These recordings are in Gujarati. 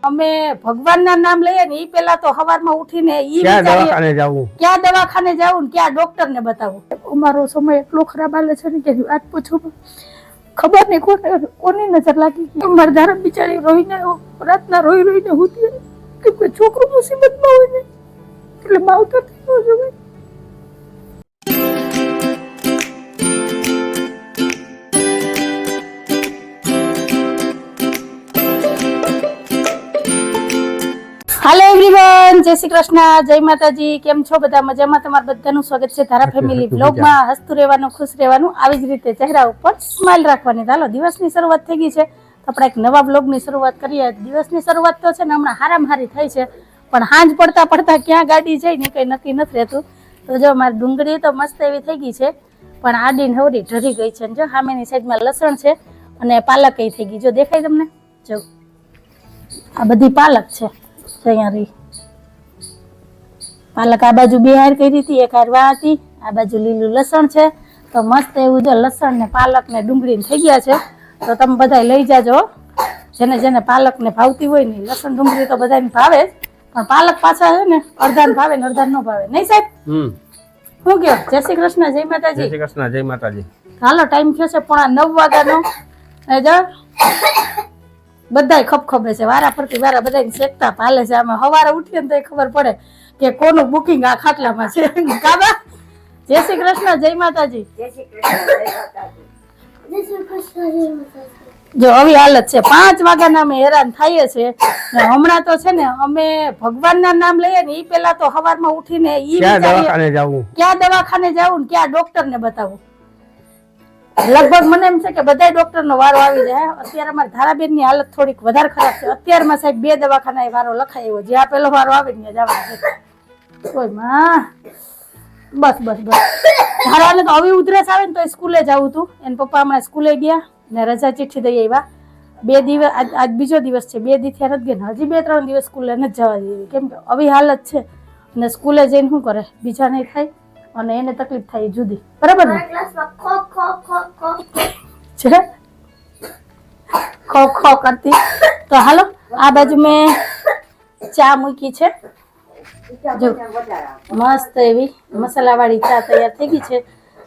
અમે ભગવાનના નામ લઈએ ને ઈ પેલા તો સવારમાં ઉઠીને ઈ દવાખાને જાવું, ક્યાં દવાખાને જાવું ને ક્યાં ડોક્ટર ને બતાવું. અમારો સમય એટલો ખરાબ હાલે છે ને કે વાત પૂછો ખબર નહીં કોની નજર લાગી. મારા ધારા બિચારી રોઈને રાતના રોઈને હોતી કે કોઈ છોકરો મુસીબતમાં હોય ને એટલે માવતર થયો જોઈએ. હાલો એવરીવન, જય શ્રી કૃષ્ણ, જય માતાજી. કેમ છો બધા? મજામાં? તમારું બધાનું સ્વાગત છે ધારા ફેમિલી બ્લોગમાં. હસતું રહેવાનું, ખુશ રહેવાનું, આવી જ રીતે ચહેરા ઉપર સ્માઈલ રાખવાની. ચાલો, દિવસની શરૂઆત થઈ ગઈ છે તો આપણે એક નવા બ્લોગની શરૂઆત કરીએ. દિવસની શરૂઆત તો છે ને હમણાં હારામ હારી થઈ છે, પણ હાંજ પડતા પડતા ક્યાં ગાડી જાય ને કઈ નક્કી નથી રહેતું. તો જો મારી ડુંગળી તો મસ્ત એવી થઈ ગઈ છે, પણ આડી નવરી ઢરી ગઈ છે. જો સામેની સાઈડમાં લસણ છે અને પાલક થઈ ગઈ. જો દેખાય તમને? જો આ બધી પાલક છે. પાલક આ બાજુ બે હાર કરી હતી, એક હાર વા હતી, આ બાજુ લીલું લસણ છે. તો મસ્ત એવું જો લસણ ને પાલક ને ડુંગળી થઈ ગયા છે. તો તમે બધા લઈ જાજો, જેને જેને પાલક ને ભાવતી હોય ને. લસણ ડુંગળી તો બધાને ભાવે જ, પણ પાલક પાછા છે ને અડધાને ભાવે ને અડધાને ન ભાવે. નહીં સાહેબ? શું કયો? જય શ્રી કૃષ્ણ, જય માતાજી. જય શ્રી કૃષ્ણ, જય માતાજી. હાલો, ટાઈમ થયો છે 9:30 વાગ્યાનો. બધા ખપખપે છે, વારા ફરતી વારા બધા શેકતા હાલે છે. આમાં સવારે ઉઠીએ ને તો ખબર પડે કે કોનું બુકિંગ આ ખાટલામાં છે. કાબા, જય શ્રી કૃષ્ણ, જય માતાજી. જો આવી હાલત છે, 5 વાગ્યાના અમે હેરાન થઈએ છે. હમણાં તો છે ને અમે ભગવાનના નામ લઈએ ને ઈ પેલા તો સવારમાં ઉઠીને ઈ દવાખાને જાવું, ક્યાં દવાખાને જાવું ને ક્યાં ડોક્ટર ને બતાવું. લગભગ મને એમ છે કે બધા ડોક્ટર નો વારો આવી જાય. અત્યારે અમારા ધારાબેન ની હાલત થોડીક વધારે ખરાબ છે. અત્યારમાં સાહેબ 2 દવાખાના વારો લખાયો, જ્યાં પેલો વારો આવે ને જવાનું છે. કોઈ માં બસ બસ બસ ધારાને તો હવે ઉધરસ આવે ને તો સ્કૂલે જવું હતું. એના પપ્પા હમણાં સ્કૂલે ગયા ને રજા ચિઠ્ઠી દઈ આવ્યા. 2 દિવસ, આજ બીજો દિવસ છે, 2 દી થયા નથી ગયા. હજી 2-3 દિવસ સ્કૂલે નથી જવા દેવી, કેમ કે આવી હાલત છે. અને સ્કૂલે જઈને શું કરે, બીજા નહીં થાય અને એને તકલીફ થાય જુદી. બરાબર ને? ખો ખો કરતી. તો હાલો, આ બાજુ મેં ચા મૂકી છે. જો મસ્ત એવી મસાલાવાળી ચા તૈયાર થઈ ગઈ છે.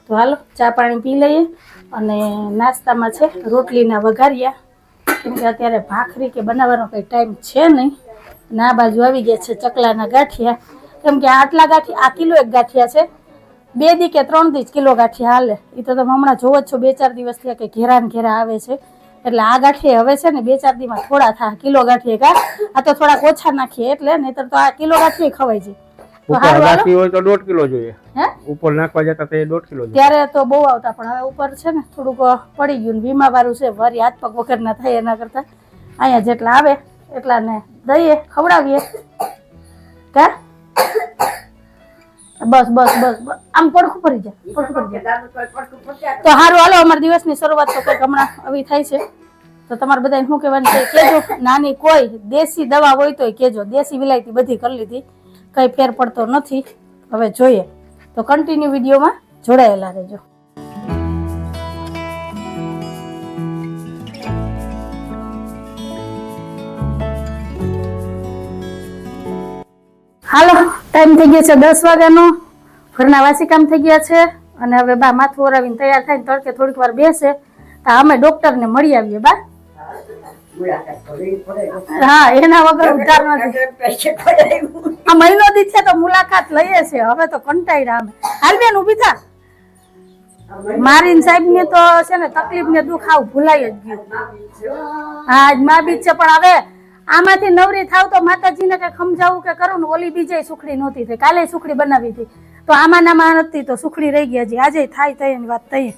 તો હાલો, ચા પાણી પી લઈએ. અને નાસ્તામાં છે રોટલીના વઘારિયા, કેમ કે અત્યારે ભાખરી કે બનાવવાનો કંઈ ટાઈમ છે નહીં. અને આ બાજુ આવી ગયા છે ચકલાના ગાંઠિયા, કેમ કે આટલા ગાંઠિયા, આ કિલો 1 ગાંઠિયા છે. 2 દી કે 3 દી કિલો ગાંઠિયા હાલે. એ તો તમે હમણાં જોવો જ છો, 2-4 દિવસ થયા કે ઘેરા ને ઘેરા આવે છે. એટલે આ ગાંઠિયા હવે છે ને 2-4 દીમાં થોડા થાય. કિલો ગાંઠિયા આ તો થોડાક ઓછા નાખીએ એટલે, નહીતર તો આ કિલો ગાંઠિયા ખવાય છે. બાકી હોય તો 1.5 કિલો જોઈએ. હે, ઉપર નાખવા જતા તો 1.5 કિલો જોઈએ. ત્યારે તો બહુ આવતા, પણ હવે ઉપર છે ને થોડુંક પડી ગયું ને વીમા વાળું છે. વરી હાથ પગ વગર ના થાય એના કરતા અહીંયા જેટલા આવે એટલા ને દઈએ, ખવડાવીએ. કા બસ બસ બસ આમ પડખું ફરી જાય. તો સારું, હાલો, અમારા દિવસની શરૂઆત તો કંઈક હમણાં આવી થાય છે. તો તમારે બધા શું કહેવાનું છે કેજો. નાની કોઈ દેશી દવા હોય તો કેજો. દેશી વિલાયતી બધી કરી લીધી, કઈ ફેર પડતો નથી. હવે જોઈએ તો કન્ટિન્યુ વિડીયોમાં જોડાયેલા રહેજો. હાલો, ટાઈમ થઈ ગયો છે 10 વાગ્યાનો. ઘરના વાસી કામ થઈ ગયા છે અને હવે બા માથું ઓરાવીને તૈયાર થઈને તડકે થોડીક વાર બેસે તો અમે ડોક્ટર ને મળી આવીએ. બા, હા, એના વગર ઉધાર નથી. આ મહિનો દી છે તો મુલાકાત લઈએ છે. હવે તો કંટાળ્યા અમે. હાલ બેન ઉભી થા. મારી સાહેબ ને તો છે ને તકલીફ ને દુઃખ આવું ભૂલાઈ જ ગયું. હા, મા બીજ છે, પણ હવે આમાંથી નવરી થાવ તો માતાજીને કઈ સમજાવું કે કરું ને. ઓલી બીજે સુખડી નહોતી થઈ, કાલે સુખડી બનાવી હતી, તો આમાં નામાં નથી તો સુખડી રહી ગયા. આજે થાય થઈ એની વાત થઈ,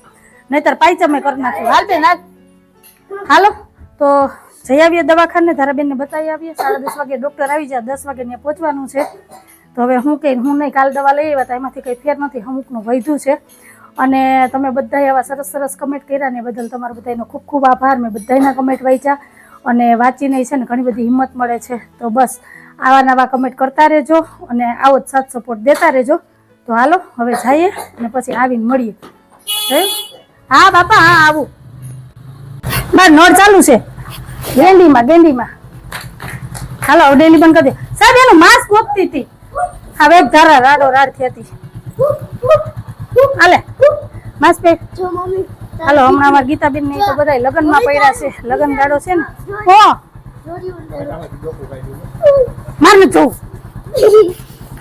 નહીતર પાયચમે કરી નાખ્યું. હાલ બેન હાલો, તો જઈ આવીએ દવાખાને, ધારાબેનને બતાવી આવીએ. 10:30 વાગે ડોક્ટર આવી જાય, 10 વાગે ત્યાં પહોંચવાનું છે. તો હવે હું નહીં, કાલ દવા લઈ આવ્યા હતા, એમાંથી કંઈ ફેર નથી, અમુકનું વધ્યું છે. અને તમે બધા એવા સરસ સરસ કમેન્ટ કર્યા ને બદલ તમારો બધાનો ખૂબ ખૂબ આભાર. મેં બધાના કમેન્ટ વાંચ્યા અને વાંચીને છે ને ઘણી બધી હિંમત મળે છે. તો બસ આવા નવા કમેન્ટ કરતા રહેજો અને આવો જ સાથ સપોર્ટ દેતા રહેજો. તો હાલો, હવે જઈએ અને પછી આવીને મળીએ. હા બાપા, હા આવું. બસ નળ ચાલુ છે. ગેંડીમાં હાલો ડેલી બંધ કરી દે સાહેબ એનું માસ્ક ગોતતી હતી હવે એક ધારા રાડો રાડ થતી હાલે માસ્ક પે હાલો હમણાં અમારા ગીતાબેન ને તો બધા લગ્નમાં પડ્યા છે લગ્ન ગાડો છે ને હો માર ન જોઉં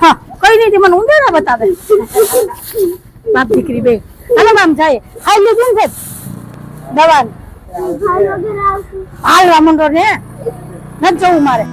હા કઈ નહીં મને ઊંધેડા બતાવે બાપ દીકરી બે હાલો આમ જાય ખાઈ લીધું ને દવા હાલવા મંડો ને નથી જવું મારે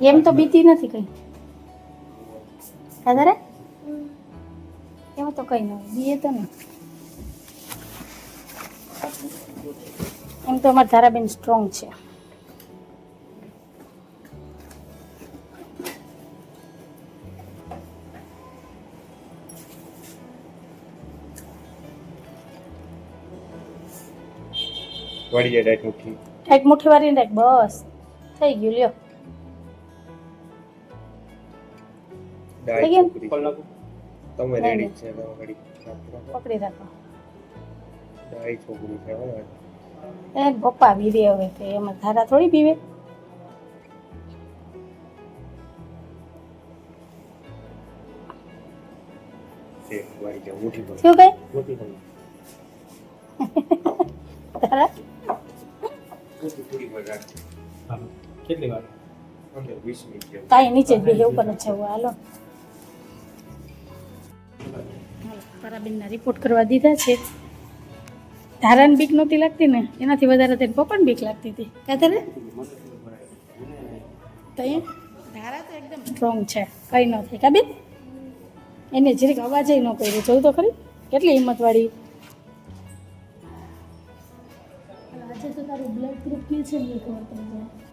એમ તો બીતી નથી કઈ વધારે એમાં તો કઈ નહીં બીએ તો ને એમ તો અમારા ધારાબેન સ્ટ્રોંગ છે વળી જાય ડાયટ મુઠ્ઠી એક મુઠ્ઠી વાળી રાખ બસ થઈ ગયું લ્યો થઈ ગયું તમે રેડી છે પકડી રાખો ડાઈ છોકરી છે એ પપ્પા પીવે હવે તો એમાં ધારા થોડી પીવે છે વળી જાય મુઠ્ઠી પર શું કઈ મોટી થઈ ધારા થોડી વાર રાખ કેટલી વાર 20 મિનિટ જેવું કાંઈ નીચે જ બેસે ઉપર જ જવું હાલો તારાબેનના રિપોર્ટ કરવા દીધા છે ધારાને બીક નહોતી લાગતી ને એનાથી વધારે તેને પપ્પાને બીક લાગતી હતી ક્યાં તારે તો એ ધારા તો એકદમ સ્ટ્રોંગ છે કંઈ ન થાય કાબેન એને જરીક અવાજ ન કર્યો જોઉં તો ખરી કેટલી હિંમતવાળી આજે તો તારું બ્લડ ગ્રુપ કે છે ને ખબર પડી જાય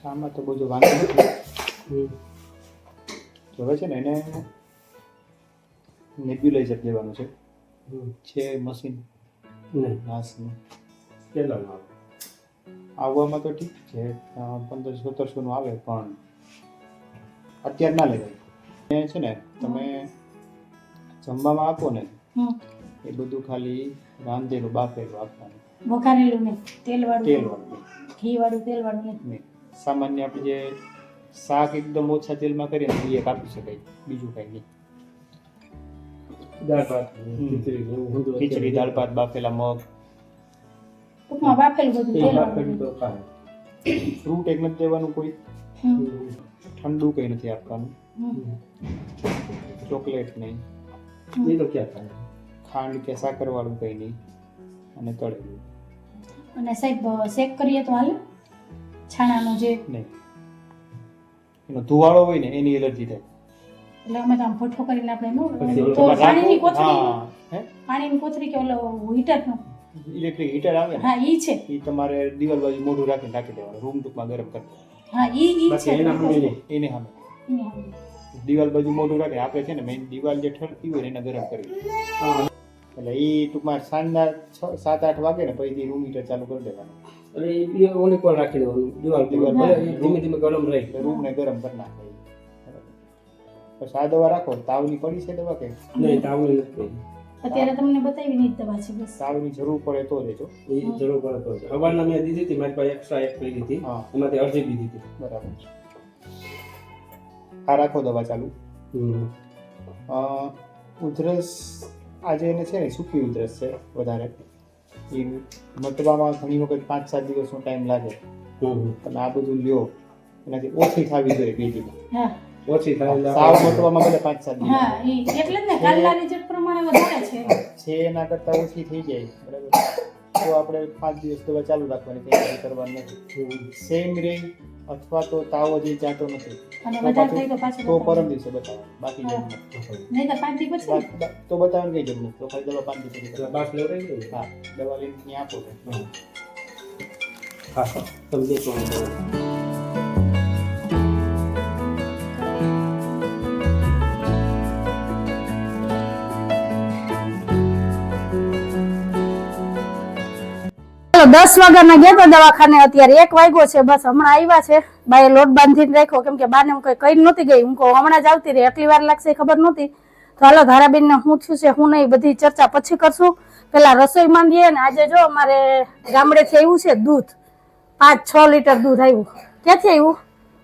આમાં તો બધું વાંધો નથી હવે છે ને એને નેબ્યુલાઇઝર દેવાનું છે મશીન નાસનું કેટલા આવવામાં તો ઠીક છે 1500-1700 નું આવે પણ અત્યારે ના લેવાય એ છે ને તમે જમવામાં આપો ને એ બધું ખાલી રાંધેલું બાફેલું આપવાનું વઘારેલું ને તેલવાળું તેલવાળું ઘીવાળું તેલવાળું નહીં નહીં સામાન્ય આપણે જે શાક એકદમ ઓછા તેલમાં કરીએ ને એ કાપી શકાય બીજું કાંઈ નહીં દાળ ભાત ખીચડી દાળ ભાત બાફેલા મગ ટૂંકમાં બાફેલું બધું તેલવાળું તો ખાય ફ્રૂટ એક નથી દેવાનું કોઈ ઠંડુ કંઈ નથી આપવાનું ચોકલેટ નહીં એ તો ક્યાં ખાય ખાંડ કે સાકરવાળું કંઈ નહીં અને તળેલું અને સાહેબ શેક કરીએ તો હાલે છાણાનો જે નહીં એનો ધુવાળો હોય ને એની એલર્જી થાય એટલે અમે તો આમ ભઠ્ઠો કરીને આપણે પછી તો પાણીની કોથળી હા હે પાણીની કોથળી કે ઓલો હીટરનો ઇલેક્ટ્રિક હીટર આવે ને હા ઈ છે એ તમારે દિવાલ બાજુ મોઢું રાખીને રાખી દેવાનું રૂમ ટૂંકમાં ગરમ કરી હા ઈ છે બાકી એના સામે નહીં. એને સામે એની સામે. દિવાલ બાજુ મોઢું રાખે આપણે છે ને મેઇન દિવાલ જે ઠરતી હોય ને એને ગરમ કરી એટલે એ ટૂંકમાં સાંજના 7-8 વાગે ને પછી રૂમ હીટર ચાલુ કરી દેવાનું અને એ ઓલી પર રાખી દેવાનું દિવાલ ભલે ધીમે ધીમે ગરમ રહે એટલે રૂમને ગરમ કરી નાખે પછી આ દવા રાખો તાવની પડી છે દવા કે નહીં તાવની નથી અત્યારે તમને બતાવી ની જ દવા છે બસ તાવની જરૂર પડે તો દેજો એ જરૂર પડે તો છે હવારના મેં દીધી હતી મારી પાસે એક્સ્ટ્રા એક પડી હતી હા એમાંથી અડધી દીધી હતી બરાબર છે આ રાખો દવા ચાલુ ઉધરસ આજે એને છે ને સૂકી ઉધરસ છે વધારે એ મટવામાં ઘણી વખત 5-7 દિવસનો ટાઈમ લાગે તમે આ બધું લ્યો એનાથી ઓછી થવી જોઈએ પેટીમાં હા ઓછી થાય સાવ મોટવામાં ભલે 5-7 દિવસ હા એટલે જ ને કાલના રિઝલ્ટ પ્રમાણે વધારે છે છે એના કરતાં ઓછી થઈ જાય બરાબર તો આપણે 5 દિવસ દવા ચાલુ રાખવાની કંઈ કરવાની નથી સેમ રે અથવા તો તાવ જે જાતો નથી અને વધારે થાય તો પાછું તો પરમ દિવસે બતાવવાનું બાકી જેમ નહીં તો 5 દિવસ પછી તો બતાવવાનું કઈ જરૂર નથી તો ખાલી દવા 5 દિવસ પછી બાસ લેવડાવી દે હા દવા લઈને ત્યાં આપો હા સમજે તો ચલો 10 વાગ્યાના ગયા તો દવાખાને અત્યારે 1 વાગ્યો છે બસ હમણાં આવ્યા છે બાએ લોટ બાંધીને રાખ્યો કેમ કે બાને હું કઈ નહોતી ગઈ હું કહું હમણાં જ આવતી રહી એટલી વાર લાગશે ખબર નહોતી તો હાલો ધારાબેન ને શું થયું છે હું નહીં બધી ચર્ચા પછી કરશું પેલા રસોઈ માંડીએ ને આજે જો અમારે ગામડેથી આવ્યું છે દૂધ 5-6 લીટર દૂધ આવ્યું ક્યાંથી આવ્યું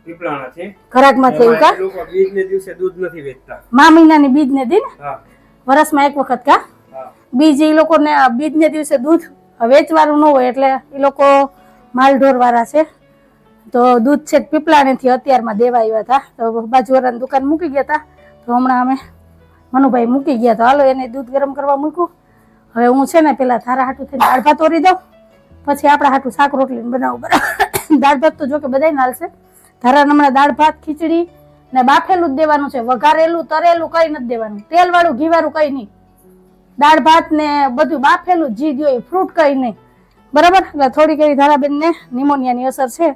પીપળાણા છે ઘરાકમાંથી આવ્યું કા લોકો બીજને દિવસે દૂધ નથી વેચતા મા મહિનાની બીજ ને દી ને હા વર્ષમાં એક વખત કા હા બીજ એ લોકોને બીજ ને દિવસે દૂધ વેચવાનું ન હોય એટલે એ લોકો માલઢોર વાળા છે તો દૂધ છે પીપળાણીથી અત્યારમાં દેવા આવ્યા હતા તો બાજુવાળાની દુકાન મૂકી ગયા હતા તો હમણાં અમે મનુભાઈ મૂકી ગયા તો હાલો એને દૂધ ગરમ કરવા મૂક્યું હવે હું છે ને પેલા થારા હાટું થઈને દાળ ભાત ઓરી દઉં પછી આપણા હાટું શાક રોટલી બનાવું બરાબર દાળ ભાત તો જો કે બધાય નાલશે થારા હમણાં દાળ ભાત ખીચડી ને બાફેલું જ દેવાનું છે વઘારેલું તરેલું કઈ નથી દેવાનું તેલ વાળું ઘી વાળું કઈ નહીં દાળ ભાત ને બધું બાફેલું જી દો ફ્રૂટ કઈ નહીં બરાબર એટલે થોડીક એવી ધારાબેન ને નિમોનિયાની અસર છે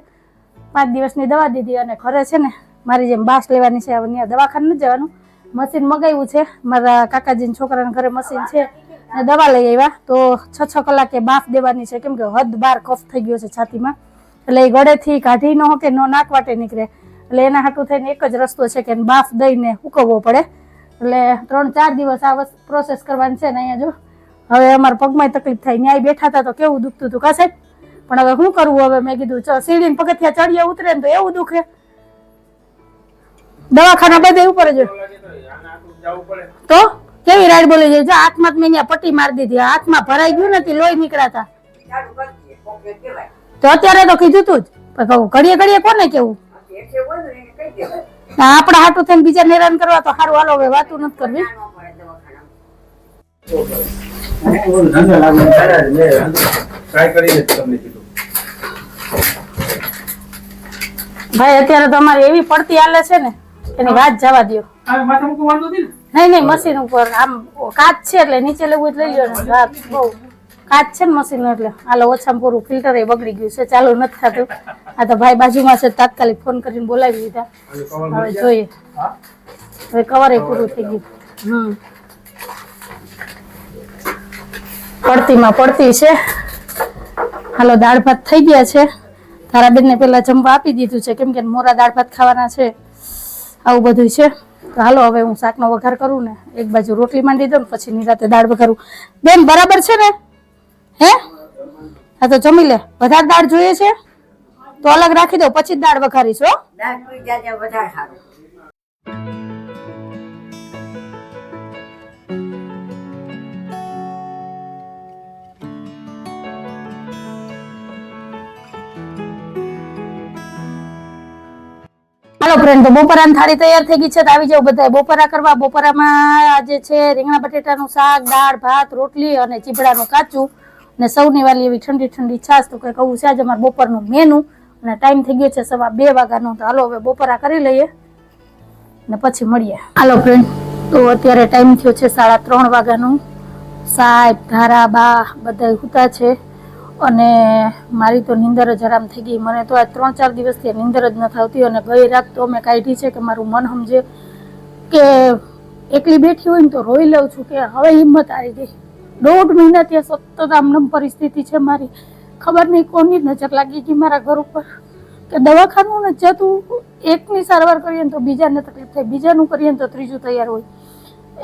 5 દિવસની દવા દીધી અને ઘરે છે ને મારી જેમ બાસ લેવાની છે હવે ત્યાં દવાખાને નથી જવાનું મશીન મગાવ્યું છે મારા કાકાજીના છોકરાના ઘરે મશીન છે ને દવા લઈ આવ્યા તો 6-6 કલાકે બાફ દેવાની છે કેમ કે હદ બાર કફ થઈ ગયો છે છાતીમાં એટલે એ ગળેથી કાઢી ન કે નો નાક વાટે નીકળે એટલે એના હાટું થઈને એક જ રસ્તો છે કે બાફ દઈને ઉકવવો પડે એટલે 3-4 દિવસ આ પ્રોસેસ કરવાની છે ને અહીંયા જો હવે અમારા પગમાં તકલીફ થાય ન્યાય બેઠા હતા તો કેવું દુખતું હતું કા સાહેબ પણ હવે શું કરવું હવે મેં કીધું સીડીને પગથિયા ચડીએ ઉતરે ને તો એવું દુખે દવાખાના બધે ઉપર જ તો કેવી રાઈડ બોલી જાય જો હાથમાં મેં અહીંયા પટ્ટી મારી દીધી હાથમાં ભરાઈ ગયું નથી લોહી નીકળાતા તો અત્યારે તો કીધું તું જ કહું ઘડીએ ઘડીએ કોને કેવું આપડા હાટું થઈને બીજા હેરાન કરવા તો સારું હાલો હવે વાતું નથી કરવી ભાઈ અત્યારે તો અમારી એવી પડતી હાલે છે ને એની વાત જવા દો નહીં મશીન ઉપર આમ કાચ છે એટલે નીચે લેવું જ લઈ લ્યો ને વાત બહુ કાચ છે ને મશીન એટલે હાલો ઓછામાં પૂરું ફિલ્ટર એ બગડી ગયું છે ચાલુ નથી થતું આ તો ભાઈ બાજુમાં છે તાત્કાલિક ફોન કરીને બોલાવી દીધા હવે જોઈએ હવે કવર એ પૂરું થઈ ગયું પડતીમાં પડતી છે હાલો દાળ ભાત થઈ ગયા છે તારાબેન ને પેલા જમવા આપી દીધું છે કેમ કે મોરા દાળ ભાત ખાવાના છે આવું બધું છે તો હાલો હવે હું શાકનો વઘાર કરું ને એક બાજુ રોટલી માંડી દઉં પછી નિરાતે દાળ વઘારું બેન બરાબર છે ને હે હા તો જમી લે વધારે દાળ જોઈએ છે તો અલગ રાખી દો પછી દાળ વઘારીશ હો હાલો ફ્રેન્ડ તો બપોરાની થાળી તૈયાર થઈ ગઈ છે તો આવી જાવ બધા બપોરા કરવા બપોરામાં આજે છે રીંગણા બટેટાનું શાક દાળ ભાત રોટલી અને ચીભડાનું કાચું ને સૌની વાલી એવી ઠંડી ઠંડી છાશ તો કંઈક આવું છે આજે અમારે બપોરનું મેનુ અને ટાઈમ થઈ ગયો છે 2:15 વાગ્યાનો તો હાલો હવે બપોરા કરી લઈએ ને પછી મળીએ હાલો ફ્રેન્ડ તો અત્યારે ટાઈમ થયો છે 3:30 વાગ્યાનું સાહેબ ધારા બા બધા સૂતા છે અને મારી તો નીંદર જ આરામ થઈ ગઈ મને તો આ 3-4 દિવસથી નીંદર જ નથી આવતી અને ગઈ રાત તો મેં કાઢી છે કે મારું મન સમજે કે એકલી બેઠી હોય ને તો રોઈ લઉં છું કે હવે હિંમત આવી ગઈ 1.5 મહિના ત્યાં સતત આમનમ પરિસ્થિતિ છે મારી ખબર નહીં કોની નજર લાગી ગઈ મારા ઘર ઉપર કે દવાખાનું ને જતું એકની સારવાર કરીએ ને તો બીજાને તકલીફ થાય બીજાનું કરીએ ને તો ત્રીજું તૈયાર હોય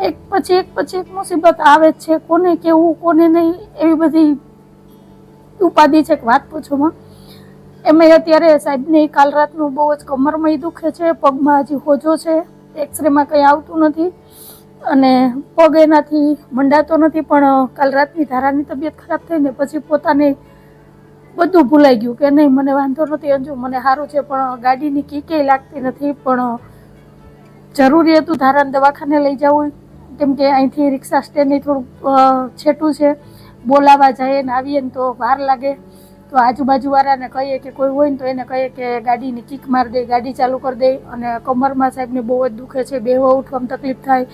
એક પછી એક મુસીબત આવે જ છે કોને કેવું કોને નહીં એવી બધી ઉપાધિ છે કે વાત પૂછોમાં એમાં અત્યારે સાહેબને કાલ રાતનું બહુ જ કમરમાં દુખે છે પગમાં હજી હોજો છે એક્સરેમાં કંઈ આવતું નથી અને પગ એનાથી મંડાતો નથી પણ કાલ રાતની ધારાની તબિયત ખરાબ થઈ ને પછી પોતાને બધું ભૂલાઈ ગયું કે નહીં મને વાંધો નથી અંજુ મને સારું છે પણ ગાડીની કીકેય લાગતી નથી પણ જરૂરી હતું ધારાને દવાખાને લઈ જવું, કેમ કે અહીંથી રિક્ષા સ્ટેન્ડની થોડુંક છેટું છે, બોલાવા જઈએ ને આવીએ ને તો વાર લાગે. તો આજુબાજુવાળાને કહીએ કે કોઈ હોય ને તો એને કહીએ કે ગાડીની કિક મારી દે, ગાડી ચાલુ કરી દે. અને કમરમાં સાહેબને બહુ જ દુખે છે, બેહવા ઉઠવામાં તકલીફ થાય,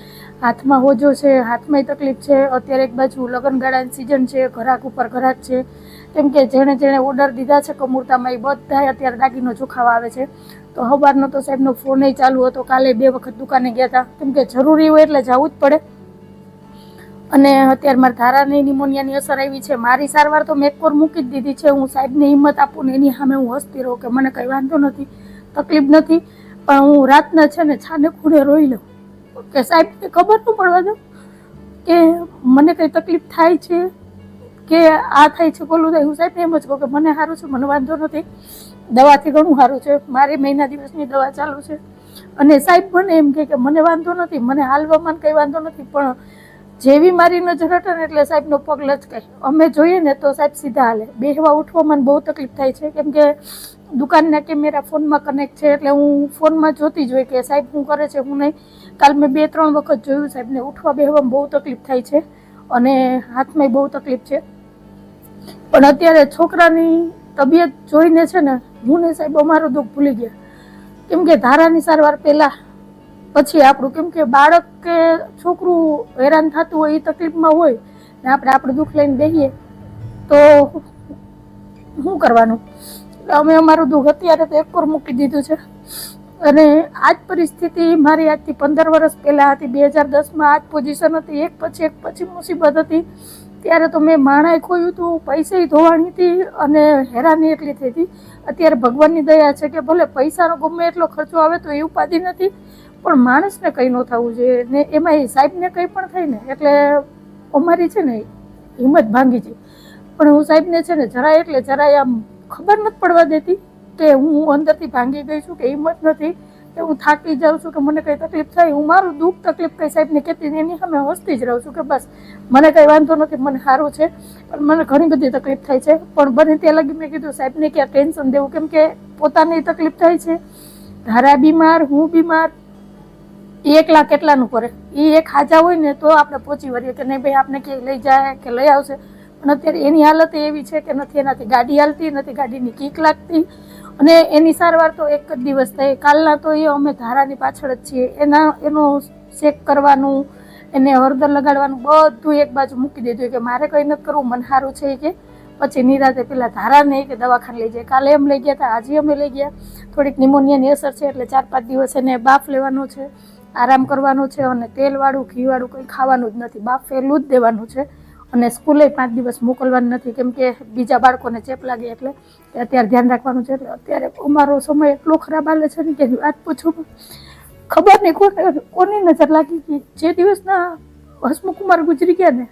હાથમાં હોજો છે, હાથમાંય તકલીફ છે. અત્યારે એક બાજુ લગ્નગાળાની સિઝન છે, ઘરાક ઉપર ઘરાક છે, કેમ કે જેણે ઓર્ડર દીધા છે કમૂરતામાં એ બધા અત્યારે દાગીનો જોખાવા આવે છે. તો સવારનો તો સાહેબનો ફોન ચાલુ હતો, કાલે 2 વખત દુકાને ગયા હતા, કેમ કે જરૂરી હોય એટલે જવું જ પડે. અને અત્યારે મારા ધારાને નિમોનિયાની અસર આવી છે. મારી સારવાર તો મેં એકવાર મૂકી જ દીધી છે. હું સાહેબને હિંમત આપું ને એની સામે હું હસતી રહું કે મને કંઈ વાંધો નથી, તકલીફ નથી, પણ હું રાતના છે ને છાને ખૂણે રોઈ લઉં કે સાહેબને ખબર ન પડવા દઉં કે મને કંઈ તકલીફ થાય છે કે આ થાય છે, બોલું થાય. હું સાહેબને એમ જ કહું કે મને સારું છે, મને વાંધો નથી, દવાથી ઘણું સારું છે, મારી મહિના દિવસની દવા ચાલુ છે. અને સાહેબ મને એમ કે મને વાંધો નથી, મને હાલવામાં કંઈ વાંધો નથી, પણ જેવી મારી નજર હટે ને એટલે સાહેબનો પગ લચકાય. અમે જોઈએ ને તો સાહેબ સીધા હાલે. બેહવા ઉઠવામાં બહુ તકલીફ થાય છે, કેમ કે દુકાનના કેમેરા ફોનમાં કનેક્ટ છે, એટલે હું ફોનમાં જોતી જ હોય કે સાહેબ શું કરે છે, હું નહીં. કાલ મેં 2-3 વખત જોયું સાહેબને ઉઠવા બેહવામાં બહુ તકલીફ થાય છે અને હાથમાંય બહુ તકલીફ છે. પણ અત્યારે છોકરાની તબિયત જોઈને છે ને હું ને સાહેબ અમારું દુઃખ ભૂલી ગયા, કેમ કે ધારાની સારવાર પહેલાં પછી આપણું, કેમ કે બાળક કે છોકરું હેરાન થતું હોય, એ તકલીફમાં હોય ને આપણે આપણું દુઃખ લઈને બેસીએ તો શું કરવાનું. અમે અમારું દુઃખ અત્યારે તો એકવાર મૂકી દીધું છે. અને આ જ પરિસ્થિતિ મારી આજથી 15 વર્ષ પહેલાં હતી. 2010માં આ જ પોઝિશન હતી, એક પછી મુસીબત હતી. ત્યારે તો મેં માણાએ ખોયું હતું, પૈસાય ધોવાણી હતી અને હેરાની એટલી થઈ હતી. અત્યારે ભગવાનની દયા છે કે ભલે પૈસાનો ગમે એટલો ખર્ચો આવે તો એ ઉપાધિ નથી, પણ માણસને કંઈ ન થવું જોઈએ ને એમાં સાહેબને કંઈ પણ થાય ને એટલે અમારી છે ને હિંમત ભાંગી છે. પણ હું સાહેબને છે ને જરાય આમ ખબર નથી પડવા દેતી કે હું અંદરથી ભાંગી ગઈ છું, કે હિંમત નથી, કે હું થાકી જાઉં છું, કે મને કંઈ તકલીફ થાય. હું મારું દુઃખ તકલીફ કંઈ સાહેબને કહેતી એની સામે હસતી જ રહું છું કે બસ મને કંઈ વાંધો નથી, મને સારું છે, પણ મને ઘણી બધી તકલીફ થાય છે. પણ બને ત્યાં લગી મેં કીધું સાહેબને ક્યાં ટેન્શન દેવું, કેમ કે પોતાને તકલીફ થાય છે, ધારા બીમાર, હું બીમાર, 1 લાખ કેટલાનું કરે. એ એક હાજા હોય ને તો આપણે પહોંચી વળીએ કે નહીં ભાઈ આપણે ક્યાંય લઈ જાય કે લઈ આવશે. પણ અત્યારે એની હાલત એવી છે કે નથી એનાથી ગાડી હાલતી, નથી ગાડીની કીક લાગતી. અને એની સારવાર તો એક જ દિવસ થઈ. કાલના તો એ અમે ધારાની પાછળ જ છીએ. એનો ચેક કરવાનું, એને હળદર લગાડવાનું બધું એક બાજુ મૂકી દીધું કે મારે કંઈ નથી કરવું, મને સારું છે કે પછી નિરાતે પેલા ધારાને કે દવાખાને લઈ જાય. કાલે એમ લઈ ગયા હતા, આજે અમે લઈ ગયા. થોડીક નિમોનિયાની અસર છે એટલે 4-5 દિવસ એને બાફ લેવાનો છે, આરામ કરવાનો છે, અને તેલવાળું ઘીવાળું કંઈ ખાવાનું જ નથી, બાફ પહેલું જ દેવાનું છે. અને સ્કૂલે 5 દિવસ મોકલવાનું નથી, કેમ કે બીજા બાળકોને ચેપ લાગે એટલે અત્યારે ધ્યાન રાખવાનું છે. એટલે અત્યારે અમારો સમય એટલો ખરાબ હાલે છે ને કે વાત પૂછું, ખબર નહીં કોની નજર લાગી ગઈ. જે દિવસના હસમુખકુમાર ગુજરી ગયા ને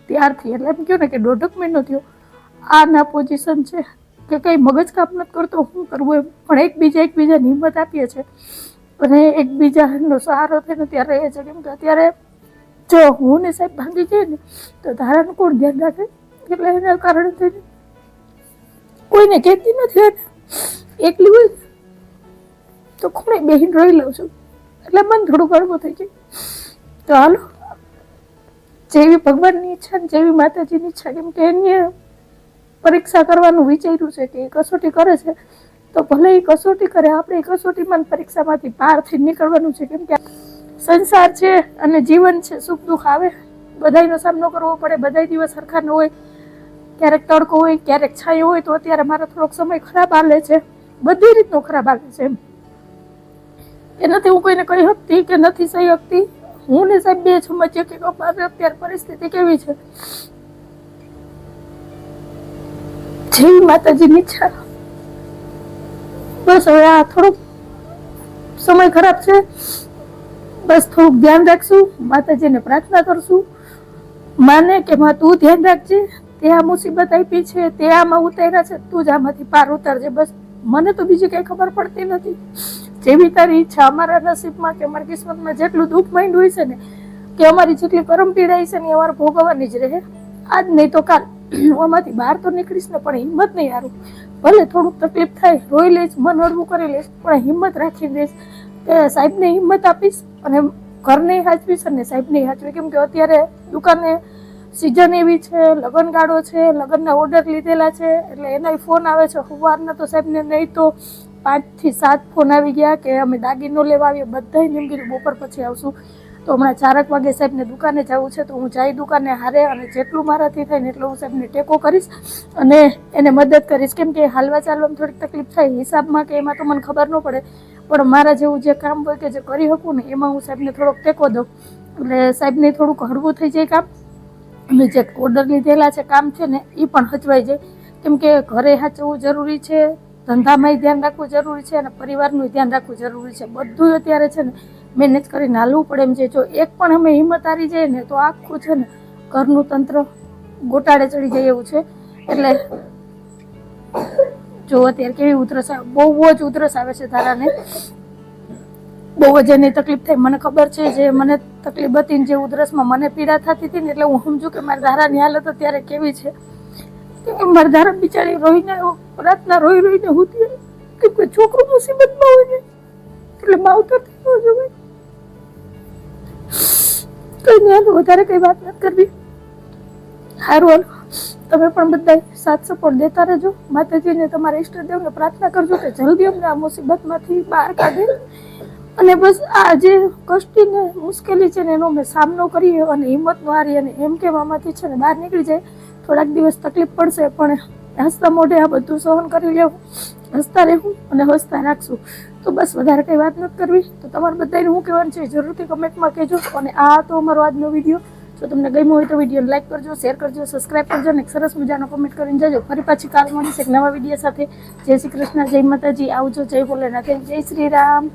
ત્યારથી, એટલે એમ કહ્યું ને કે 1.5 મહિનો થયો આના પોઝિશન છે કે કંઈ મગજ કામ નથી કરતો, શું કરવું એમ. પણ એકબીજાની હિંમત આપીએ છીએ અને એકબીજાનો સહારો થઈને ત્યારે રહે છે. કેમ કે અત્યારે જો હું ને સાહેબ ભાંગી જાય ને તો ધારાનું કોણ ધ્યાન રાખે, એટલે એના કારણે થઈને કોઈને કહેતી નથી. એકલી હોય તો ખૂણે બેહીને રોઈ લઉં છું, એટલે મન થોડું ગળવું થઈ જાય. તો હાલો, જેવી ભગવાનની ઈચ્છા ને જેવી માતાજીની ઈચ્છા, કેમ કે એની પરીક્ષા કરવાનું વિચાર્યું છે કે એ કસોટી કરે છે તો ભલે એ કસોટી કરે, આપણે એ કસોટીમાં પરીક્ષામાંથી પારથી નીકળવાનું છે. કેમ કે સંસાર છે અને જીવન છે, સુખ દુઃખ આવે, બધાયનો સામનો કરવો પડે. બધાય દિવસ સરખા ન હોય, ક્યારેક તડકો હોય, ક્યારેક છાયો હોય. તો અત્યારે મારો થોડોક સમય ખરાબ હાલે છે, બધી રીતનો ખરાબ હાલે છે એમ. એનાથી હું કોઈને કહી શકતી કે નથી સહી શકતી. હું ને સાહેબ બે સમજીએ કે અમારે અત્યારે પરિસ્થિતિ કેવી છે. જેવી માતાજીની ઈચ્છા. બસ હવે આ થોડુંક સમય ખરાબ છે, બસ થોડુંક ધ્યાન રાખશું, માતાજીને પ્રાર્થના કરશું માને કે માં તું ધ્યાન રાખજે, તે આ મુસીબત આપી છે, તે આમાં ઉતાર્યા છે, તું જ આમાંથી પાર ઉતારજે. બસ મને તો બીજી કઈ ખબર પડતી નથી. જેવી તારી ઈચ્છા, અમારા નસીબમાં કે અમારા કિસ્મતમાં જેટલું દુઃખ માંડ્યું હોય છે ને, કે અમારી જેટલી કરમ પીડા છે ને અમારે ભોગવવાની જ રહે. આજ નહીં તો કાલ આમાંથી બહાર તો નીકળીશ ને, પણ હિંમત નહીં હારું. ભલે થોડુંક તકલીફ થાય, રોઈ લઈશ, મન હળવું કરી લઈશ, પણ હિંમત રાખી દઈશ કે સાહેબને હિંમત આપીશ અને ઘરને સાચવીશ અને સાહેબને સાચવી. કેમ કે અત્યારે દુકાને સિઝન એવી છે, લગ્નગાળો છે, લગ્નના ઓર્ડર લીધેલા છે, એટલે એનાય ફોન આવે છે. સવારના તો સાહેબને નહીં તો 5 થી 7 ફોન આવી ગયા કે અમે દાગીનો લેવા આવીએ. બધાય એમ કીધું બપોર પછી આવશું. તો હમણાં 4 વાગે સાહેબને દુકાને જવું છે, તો હું જાય દુકાને હારે અને જેટલું મારાથી થાય ને એટલું હું સાહેબને ટેકો કરીશ અને એને મદદ કરીશ. કેમ કે હાલવા ચાલવામાં થોડીક તકલીફ થાય હિસાબમાં કે એમાં તો મને ખબર ન પડે, પણ મારા જેવું જે કામ હોય કે જે કરી શકું ને એમાં હું સાહેબને થોડોક ટેકો દઉં એટલે સાહેબને થોડુંક હળવું થઈ જાય કામ અને જે ઓર્ડર લીધેલા છે કામ છે ને એ પણ હચવાઈ જાય. કેમ કે ઘરે સાચવવું જરૂરી છે, ધંધામાંય ધ્યાન રાખવું જરૂરી છે અને પરિવારનું ધ્યાન રાખવું જરૂરી છે. બધું અત્યારે છે ને મેનેજ કરીને હાલવું પડે એમ છે. જો એક પણ અમે હિંમત હારી જાય ને તો આખું છે ને ઘરનું તંત્ર ગોટાળે ચડી જાય એવું છે. એટલે જો અત્યારે કેવી ઉધરસ આવે, બહુ જ ઉધરસ આવે છે ધારાને, બહુ જ એની તકલીફ થાય. મને ખબર છે જે મને તકલીફ હતી ને જે ઉધરસમાં મને પીડા થતી હતી ને એટલે હું સમજુ કે મારી ધારાની હાલત અત્યારે કેવી છે. કેમ કે મારી ધારા બિચારી રોઈને રાતના રોઈને હોતી, કેમ કે છોકરું મુસીબતમાં હોય ને એટલે માવતર થયો જોઈએ. કઈ નહીં, વધારે કઈ વાત નથી કરવી. સારું, તમે પણ બધા સાથ સપોર્ટ દેતા રહેજો. માતાજીને તમારા ઈષ્ટદેવને પ્રાર્થના કરજો કે જલ્દી અમને આ મુસીબતમાંથી બહાર કાઢે અને બસ આ જે કષ્ટી ને મુશ્કેલી છે ને એનો અમે સામનો કરીએ અને હિંમત ન હારીએ અને એમ કે આમાંથી છે ને બહાર નીકળી જાય. થોડાક દિવસ તકલીફ પડશે પણ હસતા મોઢે આ બધું સહન કરી લેવું, હસતા રહેવું અને હસતા રાખશું. તો બસ વધારે કંઈ વાત નથી કરવી. તો તમારે બધાને હું કહેવાનું છે જરૂરથી કમેન્ટમાં કહેજો. અને આ તો અમારો આજનો વિડીયો. જો તમને ગમ્યો હોય તો વિડીયોને લાઈક કરજો, શેર કરજો, સબસ્ક્રાઈબ કરજો અને એક સરસ મજાનો કમેન્ટ કરીને જજો. ફરી પાછી કાલ મળીશ એક નવા વિડીયો સાથે. જય શ્રી કૃષ્ણ, જય માતાજી, આવજો, જય ભોલેનાથ, જય શ્રી રામ.